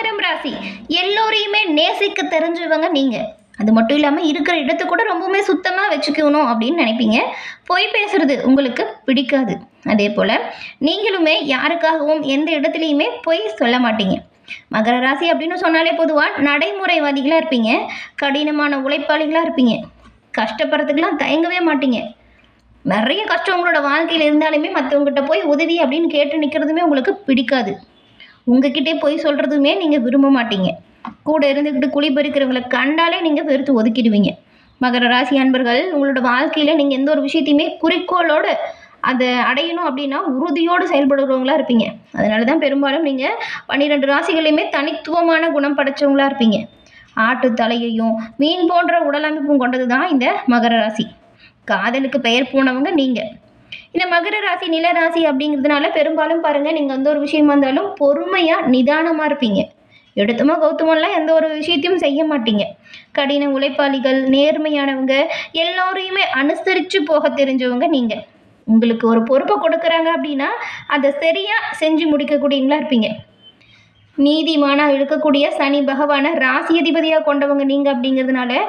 மகரம் ராசி எல்லோரையுமே நேசிக்க தெரிஞ்சவங்க நீங்கள். அது மட்டும் இல்லாமல் இருக்கிற இடத்த கூட ரொம்பவுமே சுத்தமாக வச்சுக்கணும் அப்படின்னு நினைப்பீங்க. பொய் பேசுறது உங்களுக்கு பிடிக்காது. அதே போல் நீங்களுமே யாருக்காகவும் எந்த இடத்துலையுமே பொய் சொல்ல மாட்டீங்க. மகர ராசி அப்படின்னு சொன்னாலே பொதுவாக நடைமுறைவாதிகளாக இருப்பீங்க. கடினமான உழைப்பாளிகளாக இருப்பீங்க. கஷ்டப்படுறதுக்கெலாம் தயங்கவே மாட்டீங்க. நிறைய கஷ்டம் உங்களோட வாழ்க்கையில் இருந்தாலுமே மற்றவங்ககிட்ட போய் உதவி அப்படின்னு கேட்டு நிற்கிறதுமே உங்களுக்கு பிடிக்காது. உங்ககிட்டே போய் சொல்கிறதுமே நீங்கள் விரும்ப மாட்டீங்க. கூட இருந்துக்கிட்டு குழி பறிக்கிறவங்களை கண்டாலே நீங்கள் வெறுத்து ஒதுக்கிடுவீங்க. மகர ராசி அன்பர்கள், உங்களோட வாழ்க்கையில் நீங்கள் எந்த ஒரு விஷயத்தையுமே குறிக்கோளோடு அதை அடையணும் அப்படின்னா உறுதியோடு செயல்படுறவங்களா இருப்பீங்க. அதனால தான் பெரும்பாலும் நீங்கள் 12 ராசிகளையுமே தனித்துவமான குணம் படைச்சவங்களா இருப்பீங்க. ஆட்டு தலையையும் மீன் போன்ற உடலமைப்பும் கொண்டது தான் இந்த மகர ராசி. காதலுக்கு பெயர் போனவங்க நீங்கள். இந்த மகர ராசி நில ராசி அப்படிங்கிறதுனால பெரும்பாலும் பாருங்கள், நீங்கள் எந்த ஒரு விஷயமா இருந்தாலும் பொறுமையாக நிதானமாக இருப்பீங்க. எடுத்தமோ கௌத்தமெல்லாம் எந்த ஒரு விஷயத்தையும் செய்ய மாட்டீங்க. கடின உழைப்பாளிகள், நேர்மையானவங்க, எல்லோரையுமே அனுசரித்து போக தெரிஞ்சவங்க நீங்கள். உங்களுக்கு ஒரு பொறுப்பை கொடுக்குறாங்க அப்படின்னா அதை சரியாக செஞ்சு முடிக்கக்கூடியவங்களா இருப்பீங்க. நீதிமானாக இருக்கக்கூடிய சனி பகவானை ராசி அதிபதியாக கொண்டவங்க நீங்கள் அப்படிங்கிறதுனால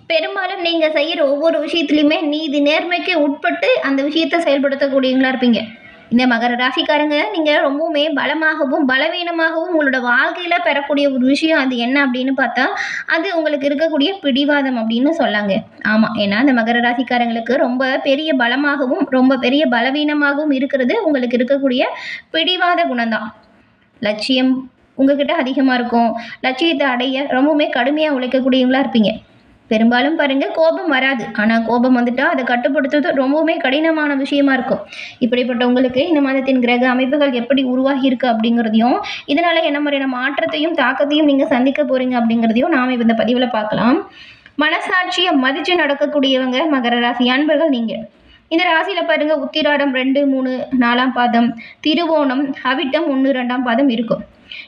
பெரும்பாலும் நீங்கள் செய்கிற ஒவ்வொரு விஷயத்துலையுமே நீதி நேர்மைக்கு உட்பட்டு அந்த விஷயத்தை செயல்படுத்தக்கூடியவங்களா இருப்பீங்க. இந்த மகர ராசிக்காரங்க, நீங்கள் ரொம்பவுமே பலமாகவும் பலவீனமாகவும் உங்களோட வாழ்க்கையில் பெறக்கூடிய ஒரு விஷயம் அது என்ன அப்படின்னு பார்த்தா அது உங்களுக்கு இருக்கக்கூடிய பிடிவாதம் அப்படின்னு சொல்லாங்க. ஆமாம், ஏன்னா இந்த மகர ராசிக்காரங்களுக்கு ரொம்ப பெரிய பலமாகவும் ரொம்ப பெரிய பலவீனமாகவும் இருக்கிறது உங்களுக்கு இருக்கக்கூடிய பிடிவாத குணம்தான். லட்சியம் உங்ககிட்ட அதிகமாக இருக்கும். லட்சியத்தை அடைய ரொம்பவுமே கடுமையாக உழைக்கக்கூடியவங்களா இருப்பீங்க. பெரும்பாலும் பாருங்கள், கோபம் வராது. ஆனால் கோபம் வந்துட்டால் அதை கட்டுப்படுத்துறது ரொம்பவுமே கடினமான விஷயமா இருக்கும். இப்படிப்பட்ட உங்களுக்கு இந்த மாதத்தின் கிரக அமைப்புகள் எப்படி உருவாகி இருக்கு அப்படிங்கிறதையும், இதனால் என்ன மாதிரியான மாற்றத்தையும் தாக்கத்தையும் நீங்கள் சந்திக்க போகிறீங்க அப்படிங்கிறதையும் நாம் இந்த பதிவில் பார்க்கலாம். மனசாட்சியை மதித்து நடக்கக்கூடியவங்க மகர ராசி அன்பர்கள் நீங்கள். இந்த ராசியில் பாருங்கள், உத்திராடம் 2, 3, 4ஆம் பாதம், திருவோணம், அவிட்டம் 1, 2ஆம் பாதம் இருக்கும்.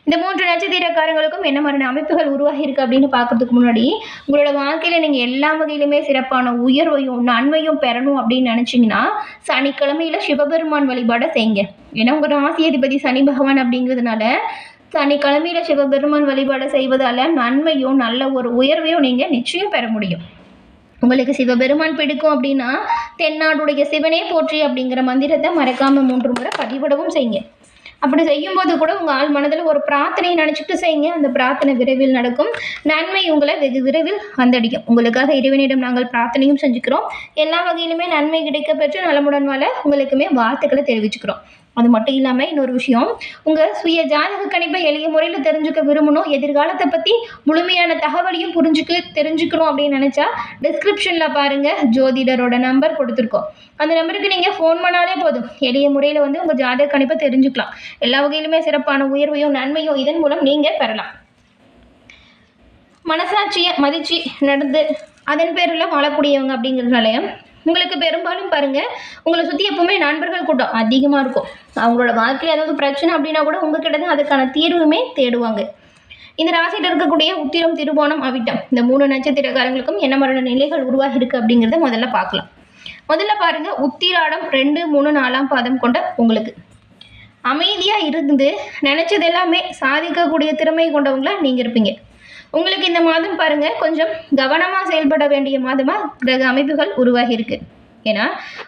இந்த 3 நட்சத்திரக்காரங்களுக்கும் என்ன மாதிரியான அமைப்புகள் உருவாகி இருக்கு அப்படின்னு பார்க்கறதுக்கு முன்னாடி, உங்களோட வாழ்க்கையில் நீங்கள் எல்லா வகையிலுமே சிறப்பான உயர்வையும் நன்மையும் பெறணும் அப்படின்னு நினச்சிங்கன்னா சனிக்கிழமையில் சிவபெருமான் வழிபாடை செய்யுங்க. ஏன்னா உங்கள் ராசி அதிபதி சனி பகவான் அப்படிங்கிறதுனால சனிக்கிழமையில் சிவபெருமான் வழிபாடை செய்வதால் நன்மையும் நல்ல ஒரு உயர்வையும் நீங்கள் நிச்சயம் பெற முடியும். உங்களுக்கு சிவபெருமான் பிடிக்கும் அப்படின்னா தென்னாடுடைய சிவனே போற்றி அப்படிங்கிற மந்திரத்தை மறக்காமல் 3 முறை பதிவிடவும் செய்யுங்க. அப்படி செய்யும்போது கூட உங்கள் ஆள் மனதில் ஒரு பிரார்த்தனையை நினச்சிட்டு செய்யுங்க. அந்த பிரார்த்தனை விரைவில் நடக்கும். நன்மை உங்களை வெகு விரைவில் வந்தடிக்கும். உங்களுக்காக இறைவனிடம் நாங்கள் பிரார்த்தனையும் செஞ்சுக்கிறோம். எல்லா வகையிலுமே நன்மை கிடைக்க பெற்று நலமுடன் வாழ உங்களுக்குமே வாழ்த்துக்களை தெரிவிச்சுக்கிறோம். அது மட்டும் இல்லாமல் இன்னொரு விஷயம், உங்கள் சுய ஜாதக கணிப்பை எளிய முறையில் தெரிஞ்சுக்க விரும்பணும், எதிர்காலத்தை பற்றி முழுமையான தகவலையும் தெரிஞ்சுக்கணும் அப்படின்னு நினச்சா டிஸ்கிரிப்ஷனில் பாருங்கள், ஜோதிடரோட நம்பர் கொடுத்துருக்கோம். அந்த நம்பருக்கு நீங்கள் ஃபோன் பண்ணாலே போதும். எளிய முறையில் உங்கள் ஜாதக கணிப்பை தெரிஞ்சுக்கலாம். எல்லா வகையிலுமே சிறப்பான உயர்வையும் நன்மையும் இதன் மூலம் நீங்கள் பெறலாம். மனசாட்சியை மதித்து நடந்து அதன் பேரில் வாழக்கூடியவங்க அப்படிங்கிறதுனால உங்களுக்கு பெரும்பாலும் பாருங்கள், உங்களை சுற்றி எப்பவுமே நண்பர்கள் கூட்டம் அதிகமாக இருக்கும். அவங்களோட வாழ்க்கையில் ஏதாவது பிரச்சனை அப்படின்னா கூட உங்ககிட்ட தான் அதுக்கான தீர்வுமே தேடுவாங்க. இந்த ராசியில் இருக்கக்கூடிய உத்திரம், திருவோணம், அவிட்டம் இந்த 3 நட்சத்திரக்காரங்களுக்கும் என்ன மாதிரியான நிலைகள் உருவாகி இருக்குது அப்படிங்கிறத முதல்ல பார்க்கலாம். முதல்ல பாருங்கள், உத்திராடம் 2, 3, 4ஆம் பாதம் கொண்ட உங்களுக்கு அமைதியாக இருந்து நினச்சது எல்லாமே சாதிக்கக்கூடிய திறமை கொண்டவங்களா நீங்கள் இருப்பீங்க. உங்களுக்கு இந்த மாதம் பாருங்கள், கொஞ்சம் கவனமாக செயல்பட வேண்டிய மாதமாக கிரக அமைப்புகள் உருவாகி இருக்கு. ஏன்னா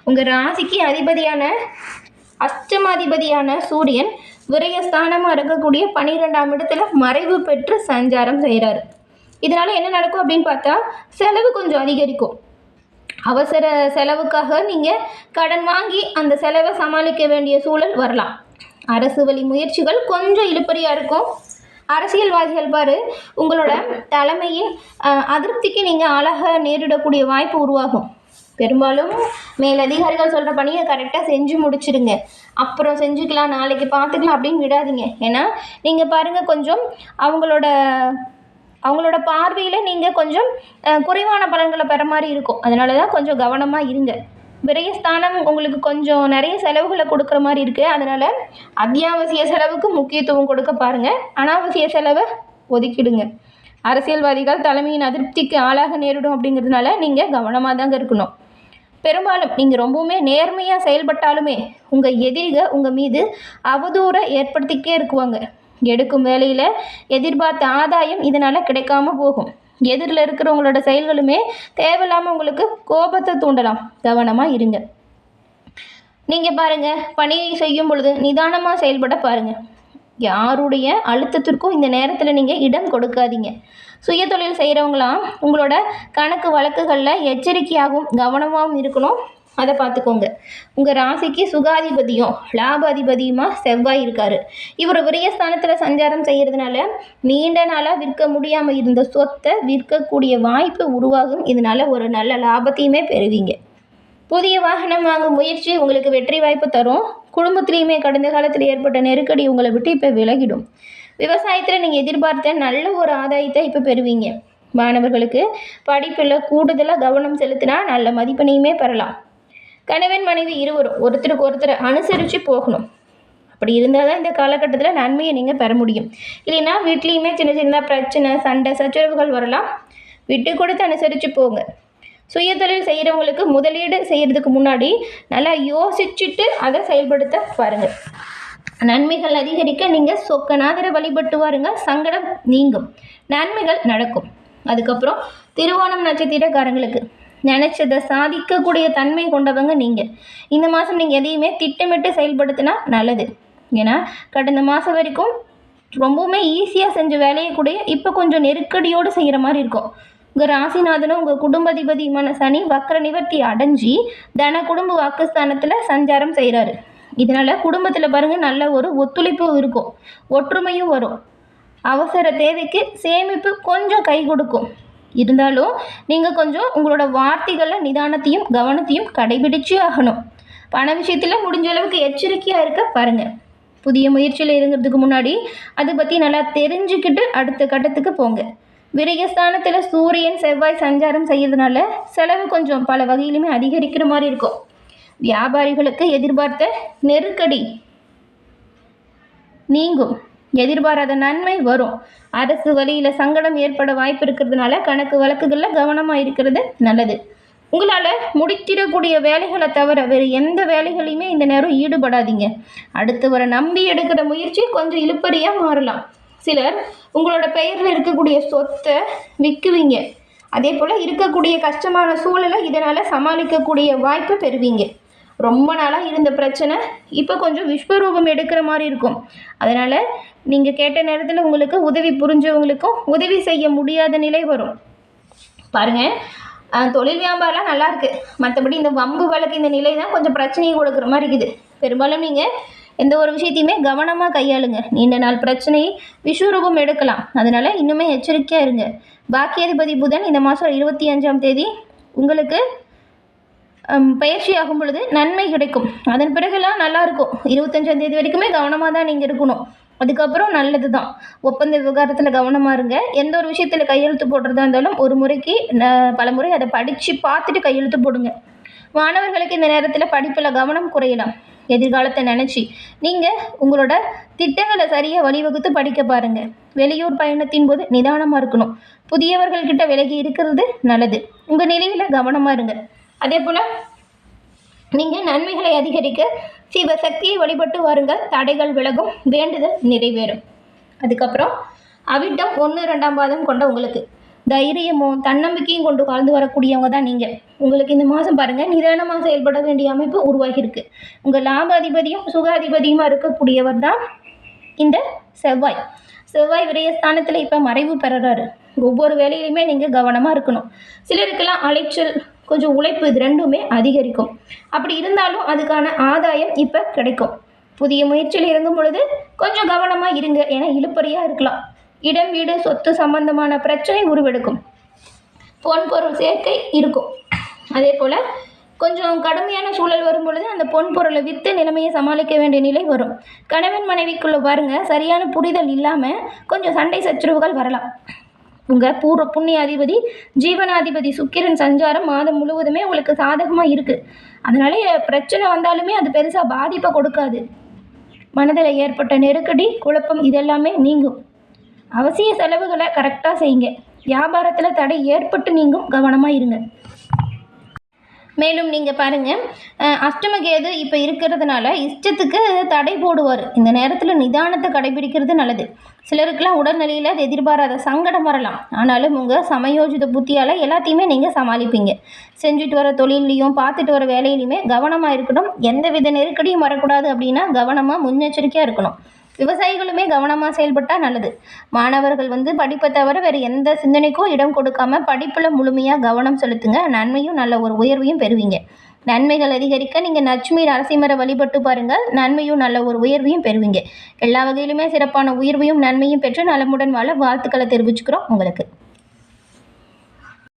உங்கள் ராசிக்கு அதிபதியான அஷ்டமாதிபதியான சூரியன் விரயஸ்தானமாக இருக்கக்கூடிய 12ஆம் இடத்துல மறைவு பெற்று சஞ்சாரம் செய்கிறாரு. இதனால் என்ன நடக்கும் அப்படின்னு பார்த்தா செலவு கொஞ்சம் அதிகரிக்கும். அவசர செலவுக்காக நீங்கள் கடன் வாங்கி அந்த செலவை சமாளிக்க வேண்டிய சூழல் வரலாம். அரசு வழி முயற்சிகள் கொஞ்சம் இழுபறியாக இருக்கும். அரசியல்வாதிகள் உங்களோட தலைமையின் அதிருப்திக்கு நீங்கள் ஆளாக நேரிடக்கூடிய வாய்ப்பு உருவாகும். பெரும்பாலும் மேலதிகாரிகள் சொல்கிற பணியை கரெக்டாக செஞ்சு முடிச்சிடுங்க. அப்புறம் செஞ்சுக்கலாம், நாளைக்கு பார்த்துக்கலாம் அப்படின்னு விடாதீங்க. ஏன்னா நீங்கள் பாருங்கள், கொஞ்சம் அவங்களோட பார்வையில் நீங்கள் கொஞ்சம் குறைவான பலன்களை பெற மாதிரி இருக்கும். அதனால தான் கொஞ்சம் கவனமாக இருங்க. விரயஸ்தானம் உங்களுக்கு கொஞ்சம் நிறைய செலவுகளை கொடுக்குற மாதிரி இருக்குது. அதனால் அத்தியாவசிய செலவுக்கு முக்கியத்துவம் கொடுக்க பாருங்கள். அனாவசிய செலவை ஒதுக்கிடுங்க. அரசியல்வாதிகள் தலைமையின் அதிருப்திக்கு ஆளாக நேரிடும் அப்படிங்கிறதுனால நீங்கள் கவனமாக தாங்க இருக்கணும். பெரும்பாலும் நீங்கள் ரொம்பவுமே நேர்மையாக செயல்பட்டாலுமே உங்கள் எதிரிகள் உங்கள் மீது அவதூறை ஏற்படுத்திக்கிட்டே இருக்குவாங்க. எடுக்கும் வேலையில் எதிர்பார்த்த ஆதாயம் இதனால் கிடைக்காம போகும். எதிரில் இருக்கிறவங்களோட செயல்களுமே தேவையில்லாமல் உங்களுக்கு கோபத்தை தூண்டலாம். கவனமாக இருங்க. நீங்கள் பாருங்கள், பணி செய்யும் பொழுது நிதானமாக செயல்பட பாருங்கள். யாருடைய அழுத்தத்திற்கும் இந்த நேரத்தில் நீங்கள் இடம் கொடுக்காதீங்க. சுய தொழில் செய்கிறவங்களாம் உங்களோட கணக்கு வழக்குகளில் எச்சரிக்கையாகவும் கவனமாகவும் இருக்கணும். அதை பார்த்துக்கோங்க. உங்கள் ராசிக்கு சுகாதிபதியும் லாபாதிபதியுமாக செவ்வாய் இருக்கார். இவர் விரயஸ்தானத்தில் சஞ்சாரம் செய்கிறதுனால நீண்ட நாளாக விற்க முடியாமல் இருந்த சொத்தை விற்கக்கூடிய வாய்ப்பு உருவாகும். இதனால் ஒரு நல்ல லாபத்தையுமே பெறுவீங்க. புதிய வாகனம் வாங்கும் முயற்சி உங்களுக்கு வெற்றி வாய்ப்பு தரும். குடும்பத்திலையுமே கடந்த காலத்தில் ஏற்பட்ட நெருக்கடி உங்களை விட்டு இப்போ விலகிடும். விவசாயத்தில் நீங்கள் எதிர்பார்த்த நல்ல ஒரு ஆதாயத்தை இப்போ பெறுவீங்க. மாணவர்களுக்கு படிப்பில் கூடுதலாக கவனம் செலுத்தினா நல்ல மதிப்பெண்ணையுமே பெறலாம். கணவன் மனைவி இருவரும் ஒருத்தருக்கு ஒருத்தரை அனுசரித்து போகணும். அப்படி இருந்தால் தான் இந்த காலகட்டத்தில் நன்மையை நீங்கள் பெற முடியும். இல்லைன்னா வீட்லேயுமே சின்ன சின்ன பிரச்சனை, சண்டை, சச்சரவுகள் வரலாம். விட்டு கொடுத்து அனுசரித்து போங்க. சுய தொழில் செய்கிறவங்களுக்கு முதலீடு செய்கிறதுக்கு முன்னாடி நல்லா யோசிச்சுட்டு அதை செயல்படுத்த பாருங்கள். நன்மைகள் அதிகரிக்க நீங்கள் சொக்கநாதரை வழிபட்டு வாருங்க. சங்கடம் நீங்கும், நன்மைகள் நடக்கும். அதுக்கப்புறம் திருவோணம் நட்சத்திரக்காரங்களுக்கு நினச்சதை சாதிக்கக்கூடிய தன்மை கொண்டவங்க நீங்கள். இந்த மாதம் நீங்கள் எதையுமே திட்டமிட்டு செயல்படுத்தினா நல்லது. ஏன்னா கடந்த மாதம் வரைக்கும் ரொம்பவுமே ஈஸியாக செஞ்ச வேலையை கூட இப்போ கொஞ்சம் நெருக்கடியோடு செய்கிற மாதிரி இருக்கும். உங்கள் ராசிநாதனும் உங்கள் குடும்பாதிபதியுமான சனி வக்ர நிவர்த்தி அடைஞ்சி தன குடும்ப வாக்குஸ்தானத்தில் சஞ்சாரம் செய்கிறாரு. இதனால் குடும்பத்தில் பாருங்கள் நல்ல ஒரு ஒத்துழைப்பு இருக்கும், ஒற்றுமையும் வரும். அவசர தேவைக்கு சேமிப்பு கொஞ்சம் கை கொடுக்கும். இருந்தாலும் நீங்கள் கொஞ்சம் உங்களோட வார்த்தைகளில் நிதானத்தையும் கவனத்தையும் கடைபிடிச்சு ஆகணும். பண விஷயத்தில் முடிஞ்ச அளவுக்கு எச்சரிக்கையாக இருக்க பாருங்கள். புதிய முயற்சியில் இறங்குறதுக்கு முன்னாடி அதை பற்றி நல்லா தெரிஞ்சுக்கிட்டு அடுத்த கட்டத்துக்கு போங்க. விரயஸ்தானத்தில் சூரியன் செவ்வாய் சஞ்சாரம் செய்யறதுனால செலவு கொஞ்சம் பல வகையிலுமே அதிகரிக்கிற மாதிரி இருக்கும். வியாபாரிகளுக்கு எதிர்பார்த்த நெருக்கடி நீங்கும், எதிர்பாராத நன்மை வரும். அரசு வழியில் சங்கடம் ஏற்பட வாய்ப்பு இருக்கிறதுனால கணக்கு வழக்குகளில் கவனமாக இருக்கிறது நல்லது. உங்களால் முடித்திடக்கூடிய வேலைகளை தவிர வேறு எந்த வேலைகளையுமே இந்த நேரம் ஈடுபடாதீங்க. அடுத்து வர நம்பி எடுக்கிற முயற்சி கொஞ்சம் இழுப்பறியாக மாறலாம். சிலர் உங்களோட பெயரில் இருக்கக்கூடிய சொத்தை விற்குவீங்க. அதே போல் இருக்கக்கூடிய கஷ்டமான சூழலை இதனால் சமாளிக்கக்கூடிய வாய்ப்பு பெறுவீங்க. ரொம்ப நாளாக இருந்த பிரச்சனை இப்போ கொஞ்சம் விஸ்வரூபம் எடுக்கிற மாதிரி இருக்கும். அதனால் நீங்கள் கேட்ட நேரத்தில் உங்களுக்கு உதவி புரிஞ்சவங்களுக்கும் உதவி செய்ய முடியாத நிலை வரும். பாருங்கள், தொழில் வியாபாரம் நல்லா இருக்குது. மற்றபடி இந்த வம்பு வழக்கு இந்த நிலை தான் கொஞ்சம் பிரச்சனையை கொடுக்குற மாதிரி இருக்குது. பெரும்பாலும் நீங்கள் எந்த ஒரு விஷயத்தையுமே கவனமாக கையாளுங்க. நீண்ட நாள் பிரச்சனையை விஸ்வரூபம் எடுக்கலாம். அதனால் இன்னுமே எச்சரிக்கையாக இருங்க. பாக்கியாதிபதி புதன் இந்த மாதம் 25ஆம் தேதி உங்களுக்கு பயிற்சி ஆகும் பொழுது நன்மை கிடைக்கும். அதன் பிறகுலாம் நல்லாயிருக்கும். 25ஆம் தேதி வரைக்குமே கவனமாக தான் நீங்கள் இருக்கணும். அதுக்கப்புறம் நல்லது தான். ஒப்பந்த விவகாரத்தில் கவனமாக இருங்க. எந்த ஒரு விஷயத்தில் கையெழுத்து போடுறதா இருந்தாலும் ஒரு முறைக்கு பல முறை அதை படித்து பார்த்துட்டு கையெழுத்து போடுங்க. மாணவர்களுக்கு இந்த நேரத்தில் படிப்பில் கவனம் குறையலாம். எதிர்காலத்தை நினச்சி நீங்கள் உங்களோட திட்டங்களை சரியாக வழிவகுத்து படிக்க பாருங்கள். வெளியூர் பயணத்தின் போது நிதானமாக இருக்கணும். புதியவர்கள்கிட்ட விலகி இருக்கிறது நல்லது. உங்கள் நிலையில் கவனமாக இருங்க. அதே போல் நீங்கள் நன்மைகளை அதிகரிக்க சிவசக்தியை வழிபட்டு வாருங்கள். தடைகள் விலகும், வேண்டுதல் நிறைவேறும். அதுக்கப்புறம் அவிட்டம் 1, 2ஆம் பாதம் கொண்ட உங்களுக்கு தைரியமும் தன்னம்பிக்கையும் கொண்டு வாழ்ந்து வரக்கூடியவங்க தான் நீங்கள். உங்களுக்கு இந்த மாதம் பாருங்கள் நிதானமாக செயல்பட வேண்டிய அமைப்பு உருவாகியிருக்கு. உங்கள் லாபாதிபதியும் சுகாதிபதியுமாக இருக்கக்கூடியவர் தான் இந்த செவ்வாய். செவ்வாய் விரயஸ்தானத்தில் இப்போ மறைவு பெறுறாரு. ஒவ்வொரு வேலையிலுமே நீங்கள் கவனமாக இருக்கணும். சிலருக்கெல்லாம் அலைச்சல், கொஞ்சம் உழைப்பு, இது ரெண்டுமே அதிகரிக்கும். அப்படி இருந்தாலும் அதுக்கான ஆதாயம் இப்போ கிடைக்கும். புதிய முயற்சியில் இறங்கும் பொழுது கொஞ்சம் கவனமாக இருங்க. ஏன்னா இழுப்பறியாக இருக்கலாம். இடம், வீடு, சொத்து சம்பந்தமான பிரச்சனை உருவெடுக்கும். பொன் பொருள் சேர்க்கை இருக்கும். அதே போல் கொஞ்சம் கடுமையான சூழல் வரும் பொழுது அந்த பொன் பொருளை விற்று நிலைமையை சமாளிக்க வேண்டிய நிலை வரும். கணவன் மனைவிக்குள்ளே பாருங்கள் சரியான புரிதல் இல்லாமல் கொஞ்சம் சண்டை சச்சரவுகள் வரலாம். உங்கள் பூர்வ புண்ணியாதிபதி ஜீவனாதிபதி சுக்கிரன் சஞ்சாரம் மாதம் முழுவதுமே உங்களுக்கு சாதகமாக இருக்குது. அதனால பிரச்சனை வந்தாலுமே அது பெருசாக பாதிப்பை கொடுக்காது. மனதில் ஏற்பட்ட நெருக்கடி, குழப்பம் இதெல்லாமே நீங்கும். அவசிய செலவுகளை கரெக்டாக செய்யுங்க. வியாபாரத்தில் தடை ஏற்பட்டு நீங்கும், கவனமாக இருங்க. மேலும் நீங்கள் பாருங்கள், அஷ்டமகேது இப்போ இருக்கிறதுனால இஷ்டத்துக்கு தடை போடுவார். இந்த நேரத்தில் நிதானத்தை கடைபிடிக்கிறது நல்லது. சிலருக்கெல்லாம் உடல்நிலையில் அது எதிர்பாராத சங்கடம் வரலாம். ஆனாலும் உங்கள் சமயோஜித புத்தியால் எல்லாத்தையுமே நீங்கள் சமாளிப்பீங்க. செஞ்சுட்டு வர தொழிலையும் பார்த்துட்டு வர வேலையிலையுமே கவனமாக இருக்கணும். எந்தவித நெருக்கடியும் வரக்கூடாது அப்படின்னா கவனமாக முன்னெச்சரிக்கையாக இருக்கணும். விவசாயிகளுமே கவனமாக செயல்பட்டால் நல்லது. மாணவர்கள் படிப்பை தவிர வேறு எந்த சிந்தனைக்கும் இடம் கொடுக்காம படிப்பில் முழுமையாக கவனம் செலுத்துங்க. நன்மையும் நல்ல ஒரு உயர்வையும் பெறுவீங்க. நன்மைகள் அதிகரிக்க நீங்கள் லட்சுமி நரசிம்மரை வழிபட்டு பாருங்கள். நன்மையும் நல்ல ஒரு உயர்வையும் பெறுவீங்க. எல்லா வகையிலுமே சிறப்பான உயர்வையும் நன்மையும் பெற்று நலமுடன் வாழ வாழ்த்துக்களை தெரிவிச்சுக்கிறோம் உங்களுக்கு.